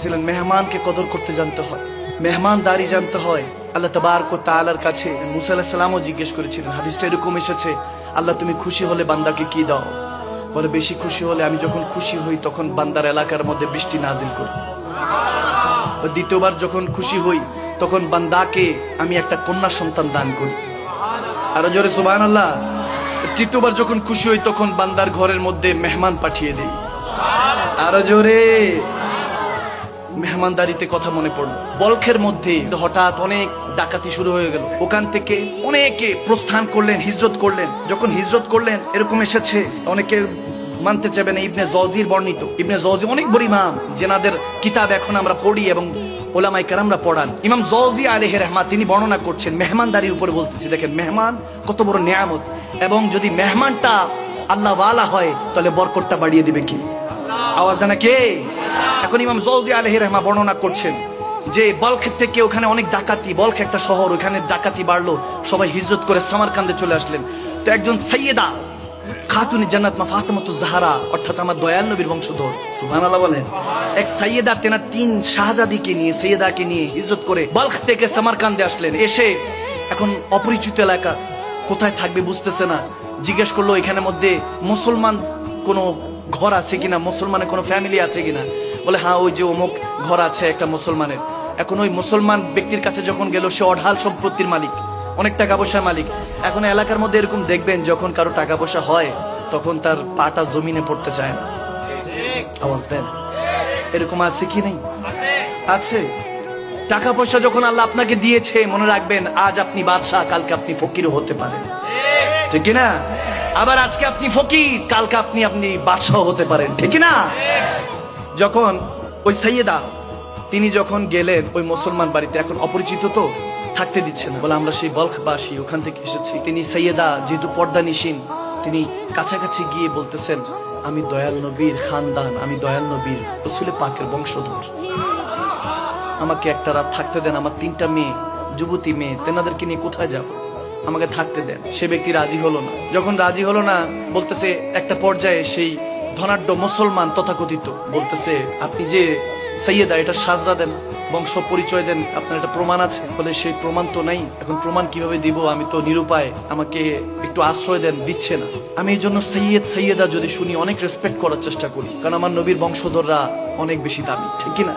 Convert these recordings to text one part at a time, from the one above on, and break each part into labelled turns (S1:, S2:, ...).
S1: বলতেছিলেন মেহমানকে কদর করতে জানতে হয়, মেহমানদারি জানতে হয়। আল্লাহ তাবারক ওয়া তাআলার কাছে মুসা আলাইহিস সালামও জিজ্ঞেস করেছিলেন, হাদিসটা এরকম এসেছে, আল্লাহ তুমি খুশি হলে বান্দাকে কি দাও? বলে বেশি খুশি হলে আমি যখন খুশি হই তখন বান্দার এলাকার মধ্যে বৃষ্টি নাজিল করি। দ্বিতীয়বার যখন খুশি হই তখন বান্দাকে আমি একটা কন্যা সন্তান দান করি। আরো জোরে সুবহানাল্লাহ। তৃতীয়বার যখন খুশি হই তখন বান্দার ঘরের মধ্যে মেহমান পাঠিয়ে দেই। আরো জোরে। মেহমানদারিতে কথা মনে পড়লো, বলখের মধ্যে হঠাৎ অনেক ডাকাতি শুরু হয়ে গেল। ওখান থেকে অনেকে প্রস্থান করলেন, হিজরত করলেন। যখন হিজরত করলেন এরকম এসেছে, অনেকে মানতে চাইবে না, ইবনে জওজির বর্ণিত, ইবনে জওজি অনেক বড় ইমাম, যেনাদের কিতাব এখন আমরা পড়ি এবং ওলামায়ে কেরামরা পড়ান। ইমাম জওজি আলাইহি রাহমাত তিনি বর্ণনা করছেন মেহমানদারির উপরে বলতেছি। দেখেন মেহমান কত বড় নিয়ামত, এবং যদি মেহমানটা আল্লাহ ওয়ালা হয় তাহলে বরকতটা বাড়িয়ে দিবে কি? আওয়াজ দেন কে? এখন ইমাম জওজি আলাইহি রাহমাত বর্ণনা করছেন যে বলখ থেকে ওখানে অনেক ডাকাতি, বলখ একটা শহর, ওখানে ডাকাতি বাড়লো, সবাই হিজরত করে সামারকান্দে চলে আসলেন। তো একজন সাইয়েদা খাতুনে জান্নাত মা ফাতেমাতুজ জাহরা, অর্থাৎ আমার দয়াল নবীর বংশধর, সুবহানাল্লাহ বলেন, এক সাইয়েদা তেনার 3 শাহজাদিকে নিয়ে, সাইয়েদাকে নিয়ে হিজরত করে বলখ থেকে সামারকান্দে আসলেন। এসে এখন অপরিচিত এলাকা, কোথায় থাকবে বুঝতেছে না। জিজ্ঞেস করলো এখানের মধ্যে মুসলমান কোনো ঘর আছে কিনা, মুসলমানের কোনো ফ্যামিলি আছে কিনা। বলে হ্যাঁ ওই যে অমুক ঘর আছে একটা মুসলমানের। এখন ওই মুসলমান ব্যক্তির কাছে যখন গেল, সে অঢাল সম্পত্তির মালিক, অনেক টাকা পয়সার মালিক। এখন এলাকার মধ্যে এরকম দেখবেন যখন কারো টাকা পয়সা হয় তখন তার পাটা জমিনে পড়তে চায় না। আওয়াজ দেন, এরকম আছে কি নেই? আছে। টাকা পয়সা যখন আল্লাহ আপনাকে দিয়েছে, মনে রাখবেন আজ আপনি বাদশাহ, কালকে আপনি ফকিরও হতে পারেন, ঠিক না? আবার আজকে আপনি ফকির, কালকে আপনি বাদশাহ হতে পারেন, ঠিক না? যখন ওই সাইয়েদা তিনি যখন গেলেন ওই মুসলমান বাড়িতে, এখন অপরিচিত তো থাকতে দিচ্ছে না, বলে আমরা সেই বলখবাসী, ওখান থেকে এসেছি। তিনি সাইয়েদা যেহেতু পর্দানিশীন, তিনি কাছাকাছি গিয়ে বলতেছেন আমি দয়াল নবীর খানদান, আমি দয়াল নবীর রাসূল পাকের বংশধর, আমাকে একটা রাত থাকতে দেন, আমার 3টা মেয়ে, যুবতী মেয়ে, তেনাদেরকে নিয়ে কোথায় যাব, আমাকে থাকতে দেন। সে ব্যক্তি রাজি হলো না। যখন রাজি হলো না, বলতেছে একটা পর্যায়ে সেই ধনাঢ্য মুসলমান তথাকথিত বলতেছে আপনি যে সাইয়েদা, এটা সাজরা দেন, বংশ পরিচয় দেন, আপনার একটা প্রমাণ আছে? বলে সেই প্রমাণ তো নাই, এখন প্রমাণ কিভাবে দিব, আমি তো নিরুপায়, আমাকে একটু আশ্রয় দেন। দিচ্ছে না। আমি এই জন্য সৈয়দ সাইয়েদা যদি শুনি অনেক রেসপেক্ট করার চেষ্টা করি, কারণ আমার নবীর বংশধররা অনেক বেশি দামি, ঠিক না?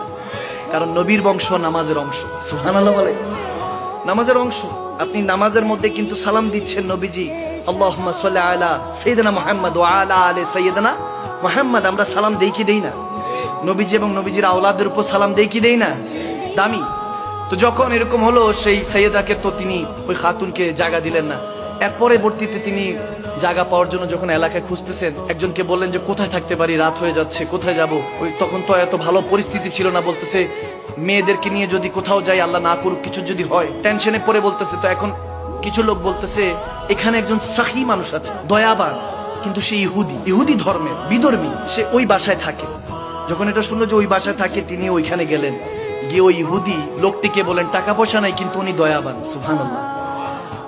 S1: কারণ নবীর বংশ নামাজের অংশ, সুবহানাল্লাহ বলে, নামাজের অংশ। আপনি নামাজের মধ্যে কিন্তু সালাম দিচ্ছেন নবীজি আল্লাহুম্মা সাল্লি আলা সাইয়্যিদিনা মুহাম্মদ ওয়া আলা আলি সাইয়্যিদিনা মুহাম্মদ। আমরা সালাম দেই কি দেই না? নবীজি এবং নবীজির আওলাদের উপর সালাম দেই কি দেই না? দামি। তো যখন এরকম হলো, সেই সাইয়েদাকে তো তিনি ওই খাতুনকে জায়গা দিলেন না। এর পরবর্তীতে তিনি জায়গা পাওয়ার জন্য যখন এলাকায় খুঁজতেছেন, একজনকে বললেন যে কোথায় থাকতে পারি, রাত হয়ে যাচ্ছে, কোথায় যাব? ওই তখন তো এত ভালো পরিস্থিতি ছিল না। বলতেছে মেয়েদেরকে নিয়ে যদি কোথাও যাই, আল্লাহ না করুক কিছু যদি হয়, টেনশনে পড়ে বলতেছে। তো এখন কিছু লোক বলতেছে এখানে একজন সাখী মানুষ আছে, দয়াবান, কিন্তু সে ইহুদি ধর্মের, বিধর্মী, সে ওই বাসায় থাকে। যখন এটা শুনলো যে ওই বাসায় থাকে, তিনি ওইখানে গেলেন, গিয়ে ওই ইহুদি লোকটিকে বলেন টাকা পয়সা নাই কিন্তু উনি দয়াবান, সুবহানাল্লাহ।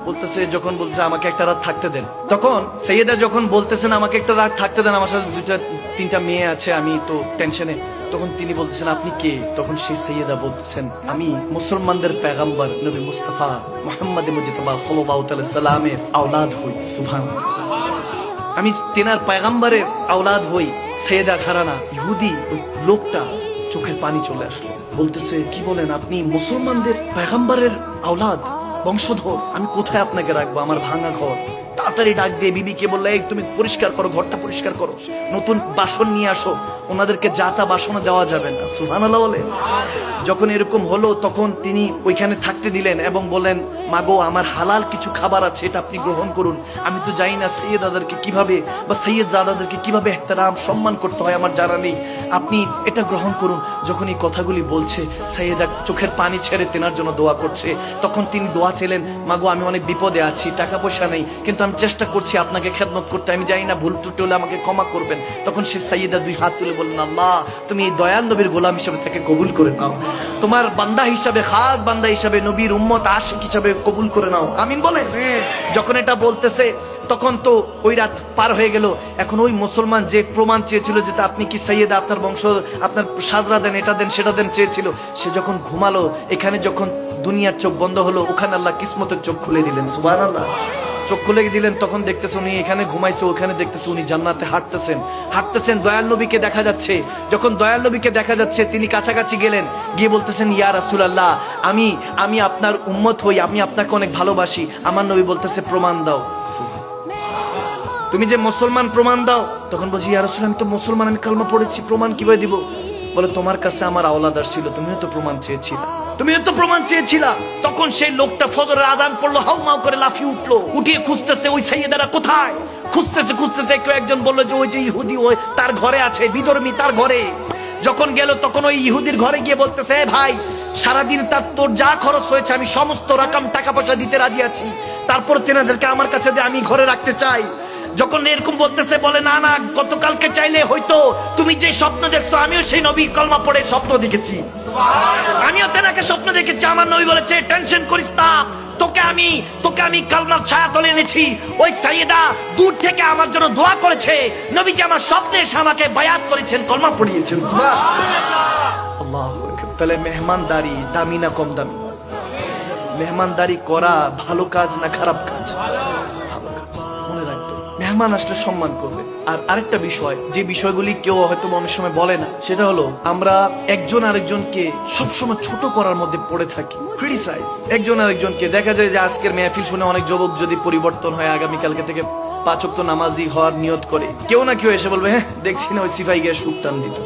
S1: বলতেছে, যখন বলছে আমাকে একটা রাত থাকতে দেন, তখন সাইয়েদা যখন বলতেছেন আমাকে একটা রাত থাকতে দেন, আমার সাথে 2-3টা মেয়ে আছে, আমি তো টেনশনে। তখন তিনি বলতেছেন আপনি কে? তখন সেই সাইয়েদা বলতেছেন আমি মুসলমানদের পয়গম্বর নবী মুস্তাফা মুহাম্মদ মুজতবা সাল্লাল্লাহু আলাইহি সাল্লামের আওলাদ হই, সুবহানাল্লাহ। আমি তেনার পয়গম্বরের আওলাদ হই। সাইয়েদা ঘরানা ইহুদি ওই লোকটা চোখের পানি চলে আসলো, বলতেছে কি বলেন, আপনি মুসলমানদের পয়গম্বরের আওলাদ, বংশধর, আমি কোথায় আপনাকে রাখবো, আমার ভাঙা ঘর। তাড়াতাড়ি ডাক দিয়ে বিবিকে বললে এই তুমি পরিষ্কার করো, ঘরটা পরিষ্কার করো, নতুন বাসন নিয়ে আসো, ওনাদেরকে যা তা বাসন দেওয়া যাবে না, সুবহানাল্লাহ বলে। যখন এরকম হলো তখন তিনি ওইখানে থাকতে দিলেন এবং বলেন মাগো আমার হালাল কিছু খাবার আছে, এটা আপনি গ্রহণ করুন। আমি তো জানি না সৈয়দাদেরকে কিভাবে বা সৈয়দ জাদাদেরকে কিভাবে এহতেরাম সম্মান করতে হয়, আমার জানা নেই, আপনি এটা গ্রহণ করুন। যখন এই কথাগুলি বলছে, সৈয়দা চোখের পানি ছেড়ে তেনার জন্য দোয়া করছে। তখন তিনি দোয়া চাইলেন, মাগো আমি অনেক বিপদে আছি, টাকা পয়সা নেই, কিন্তু আমি চেষ্টা করছি আপনাকে খেদমত করতে, আমি জানি না ভুল ত্রুটি হলে আমাকে ক্ষমা করবেন। তখন সে সাইয়েদা দুই হাত তুলে বললেন, আল্লাহ তুমি এই দয়াল নবীর গোলাম হিসাবে তাকে কবুল করে নাও, তোমার বান্দা হিসাবে, খাস বান্দা হিসাবে, নবীর উম্মত আশিক হিসাবে কবুল করে নাও, আমিন বলে। যখন এটা বলতেছে তখন তো ওই রাত পার হয়ে গেল। এখন ওই মুসলমান যে প্রমাণ চেয়েছিল যে আপনি কি সাইয়েদা, আপনার বংশ, আপনার সাজরা দেন, এটা দেন, সেটা দেন চেয়েছিল, সে যখন ঘুমালো, এখানে যখন দুনিয়ার চোখ বন্ধ হলো, ওখানে আল্লাহ কিসমতের চোখ খুলে দিলেন। সুবহানাল্লাহ। চোখ খুলে দিলেন, তখন দেখতেছে উনি এখানে ঘুমাইছে, ওখানে দেখতেছে উনি জান্নাতে হাঁটতেছেন। দয়াল নবীকে দেখা যাচ্ছে। যখন দয়াল নবীকে দেখা যাচ্ছে, তিনি কাছাকাছি গেলেন, গিয়ে বলতেছেন, ইয়া রাসূলুল্লাহ, আমি আপনার উম্মত হই, আমি আপনাকে অনেক ভালোবাসি। আমার নবী বলতেছে, প্রমাণ দাও, তুমি যে মুসলমান, প্রমাণ দাও। তখন বলছি, ইয়া রাসূলুল্লাহ, আমি তো মুসলমান, আমি কালমা পড়েছি, প্রমাণ কিভাবে দিব? বলে, তোমার কাছে আমার আওলাদ আসছিল, তুমিও তো প্রমাণ চেয়েছিলা। তখন সেই লোকটা ফজরের আযান পড়লো, হাউমাউ করে লাফিয়ে উঠলো, উঠিয়ে খুঁজতেছে ওই সাইয়েদারা কোথায়। খুঁজতেছে কেউ একজন বললো যে ওই যে ইহুদি, ওই তার ঘরে আছে, বিধর্মী তার ঘরে। যখন গেল তখন ওই ইহুদির ঘরে গিয়ে বলতেছে, ভাই সারাদিন তোর যা খরচ হয়েছে আমি সমস্ত রকম টাকা পয়সা দিতে রাজি আছি, তারপর তেনাদেরকে আমার কাছে দিয়ে আমি ঘরে রাখতে চাই। যখন এরকম বলতেছে, বলে, না না, গতকালকে চাইলে হয়তো, তুমি যে স্বপ্ন দেখছো আমিও সেই নবীর কলমা পড়ে স্বপ্ন দেখেছি, আমিও তেনাকে স্বপ্ন দেখেছি। আমার নবী বলেছে, টেনশন করিস না, তোকে আমি কালমার ছায়া তলে এনেছি। ওই সাইয়েদা দূর থেকে আমার জন্য দোয়া করেছে, নবীজি আমার স্বপ্নে এসে আমাকে বায়াত করেছেন, কলমা পড়িয়েছেন। আল্লাহু আকবার। তাহলে মেহমানদারি দামি না কম দামি? মেহমানদারি করা ভালো কাজ না খারাপ কাজ? ভালো কাজ। মনে রাখবে, মেহমান আসলে সম্মান করবে। আর আরেকটা বিষয়, যে বিষয়গুলি কেউ হয়তো অনেক সময় বলে না, সেটা হলো আমরা একজন আরেকজনকে সবসময় ছোট করার মধ্যে পড়ে থাকি, ক্রিটিসাইজ একজন আরেকজনকে। দেখা যায় যে আজকের মেহফিল শুনে অনেক যুবক যদি পরিবর্তন হয়, আগামীকালকে থেকে 5 ওয়াক্ত নামাজি হওয়ার নিয়ত করে, কেউ না কেউ এসে বলবে, হ্যাঁ দেখছি না ওই সিপাহি গিয়ে সুখ টান দিত।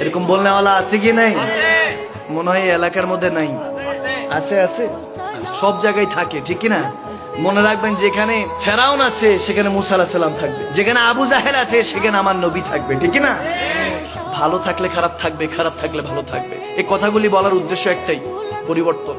S1: এরকম বলনেওয়ালা আছে কি নাই? মনে হয় এলাকার মধ্যে নাই। আছে, সব জায়গায় থাকে, ঠিক কিনা? মনে রাখবেন, যেখানে ফেরাউন আছে সেখানে মুসা আলাইহিস সালাম থাকবে, যেখানে আবু জাহেল আছে সেখানে আমার নবী থাকবে, ঠিক কিনা? ভালো থাকলে খারাপ থাকবে, খারাপ থাকলে ভালো থাকবে। এই কথাগুলি বলার উদ্দেশ্য একটাই, পরিবর্তন।